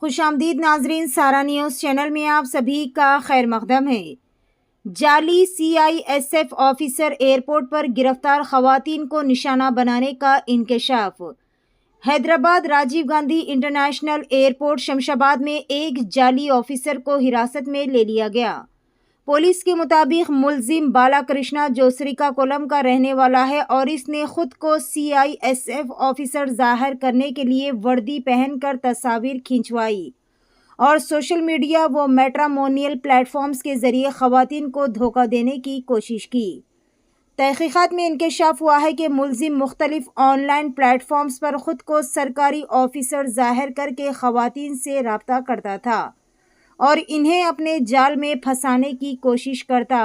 खुशामदीद नाजरीन, सारा news channel में आप सभी का खैर मकदम है। जाली CISF ऑफिसर एयरपोर्ट पर गिरफ्तार खवातीन को निशाना बनाने का इंकशाफ। हैदराबाद राजीव गांधी इंटरनेशनल एयरपोर्ट शमशाबाद में एक जाली ऑफिसर को हिरासत में ले लिया गया। पुलिस के मुताबिक मुलजिम बालाकृष्णा जो श्रीकाकुलम का रहने वाला है और इसने खुद को CISF ऑफिसर जाहिर करने के लिए वर्दी पहनकर तस्वीर खिंचवाई और सोशल मीडिया व मैट्रिमोनियल प्लेटफॉर्म्स के जरिए खवातीन को धोखा देने की कोशिश की। तहकीकात में इंकशाफ हुआ है कि मुलजिम मुख्तलिफ ऑनलाइन प्लेटफॉर्म्स पर खुद को सरकारी ऑफिसर जाहिर करके खवातीन से रब्ता करता था और इन्हें अपने जाल में फंसाने की कोशिश करता।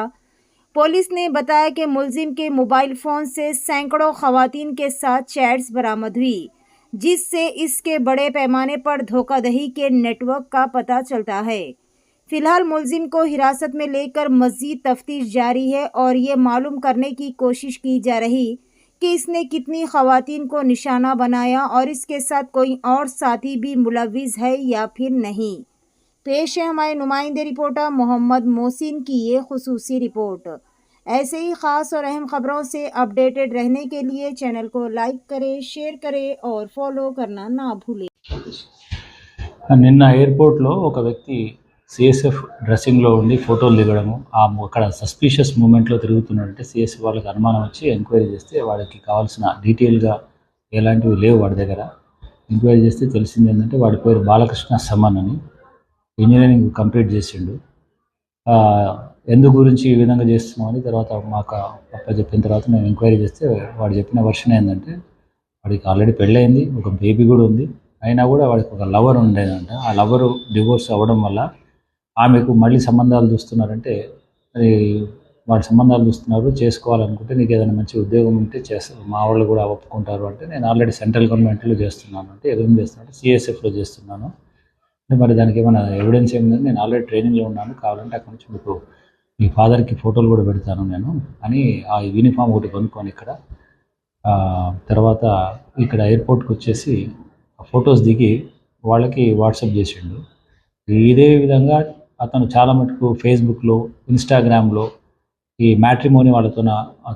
पुलिस ने बताया कि मुलजिम के मोबाइल फ़ोन से सैकड़ों खवातीन के साथ चैट्स बरामद हुई, जिससे इसके बड़े पैमाने पर धोखाधड़ी के नेटवर्क का पता चलता है। फिलहाल मुलजिम को हिरासत में लेकर मज़ीद तफ्तीश जारी है और ये मालूम करने की कोशिश की जा रही कि इसने कितनी खवातीन को निशाना बनाया और इसके साथ कोई और साथी भी मुलविस है या फिर नहीं। पेश है हमारे नुमाइंदे रिपोर्टर मोहम्मद मोहसिन की ये खुसूसी रिपोर्ट। ऐसे ही ख़ास और अहम खबरों से अपडेटेड रहने के लिए चैनल को लाइक करें, शेयर करें और फॉलो करना ना भूलें। నిన్న ఎయిర్పోర్ట్లో ఒక వ్యక్తి సిఎస్ఎఫ్ డ్రెస్సింగ్లో ఉండి ఫోటోలు దిగడము, అక్కడ సస్పీషియస్ మూమెంట్లో తిరుగుతున్నాడంటే సిఎస్ఎఫ్ వాళ్ళకి అనుమానం వచ్చి ఎంక్వైరీ చేస్తే వాడికి కావాల్సిన డీటెయిల్గా ఎలాంటివి లేవు వాడి దగ్గర. ఎంక్వైరీ చేస్తే తెలిసింది ఏంటంటే వాడి పేరు బాలకృష్ణ సమన్ అని, ఇంజనీరింగ్ కంప్లీట్ చేసిండు. ఎందు గురించి ఈ విధంగా చేస్తున్నామని తర్వాత మాకు అప్ప చెప్పిన తర్వాత మేము ఎంక్వైరీ చేస్తే వాడు చెప్పిన వర్షన్ ఏంటంటే వాడికి ఆల్రెడీ పెళ్ళయింది, ఒక బేబీ కూడా ఉంది. అయినా కూడా వాడికి ఒక లవర్ ఉండేదంట. ఆ లవరు డివోర్స్ అవ్వడం వల్ల ఆమెకు మళ్ళీ సంబంధాలు చూస్తున్నారంటే, అది వాడి సంబంధాలు చూస్తున్నారు, చేసుకోవాలనుకుంటే నీకు ఏదైనా మంచి ఉద్యోగం ఉంటే చేస్తారు, మా వాళ్ళు కూడా ఒప్పుకుంటారు అంటే, నేను ఆల్రెడీ సెంట్రల్ గవర్నమెంట్లో చేస్తున్నాను అంటే, ఏం చేస్తున్నాను CSFలో చేస్తున్నాను అంటే, మరి దానికి ఏమైనా ఎవిడెన్స్ ఏముందని, నేను ఆల్రెడీ ట్రైనింగ్లో ఉన్నాను, కావాలంటే అక్కడ నుంచి మీకు మీ ఫాదర్కి ఫోటోలు కూడా పెడతాను నేను అని ఆ యూనిఫామ్ ఒకటి కొనుక్కొని ఇక్కడ తర్వాత ఇక్కడ ఎయిర్పోర్ట్కి వచ్చేసి ఫొటోస్ దిగి వాళ్ళకి వాట్సాప్ చేసిండు. ఇదే విధంగా అతను చాలా మటుకు ఫేస్బుక్లో, ఇన్స్టాగ్రామ్లో ఈ మ్యాట్రిమోని వాళ్ళతో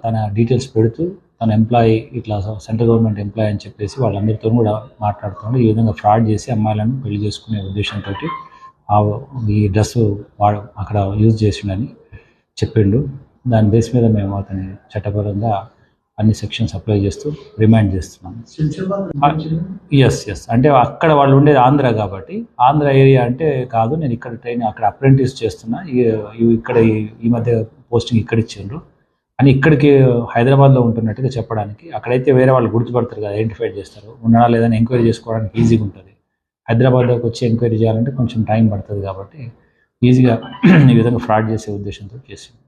తన డీటెయిల్స్ పెడుతూ తన ఎంప్లాయీ ఇట్లా సెంట్రల్ గవర్నమెంట్ ఎంప్లాయీ అని చెప్పేసి వాళ్ళందరితో కూడా మాట్లాడుతున్నాడు. ఈ విధంగా ఫ్రాడ్ చేసి అమ్మాయిలను పెళ్లి చేసుకునే ఉద్దేశంతో ఈ డ్రెస్ వాడు అక్కడ యూజ్ చేసిండని చెప్పిండు. దాని బేస్ మీద మేము అతని చట్టపరంగా అన్ని సెక్షన్స్ అప్లై చేస్తూ రిమాండ్ చేస్తున్నాం. ఎస్ అంటే అక్కడ వాళ్ళు ఉండేది ఆంధ్ర కాబట్టి, ఆంధ్ర ఏరియా అంటే కాదు, నేను ఇక్కడ ట్రైన్ అక్కడ అప్రెంటిస్ చేస్తున్నా, ఇక్కడ ఈ మధ్య పోస్టింగ్ ఇక్కడ ఇచ్చిండ్రు అని ఇక్కడికి హైదరాబాద్లో ఉంటున్నట్టుగా చెప్పడానికి. అక్కడైతే వేరే వాళ్ళు గుర్తుపడతారు కదా, ఐడెంటిఫై చేస్తారు, ఉన్నాడా లేదని ఎంక్వైరీ చేసుకోవడానికి ఈజీగా ఉంటుంది. హైదరాబాద్లోకి వచ్చి ఎంక్వైరీ చేయాలంటే కొంచెం టైం పడుతుంది కాబట్టి ఈజీగా ఈ విధంగా ఫ్రాడ్ చేసే ఉద్దేశంతో చేసింది.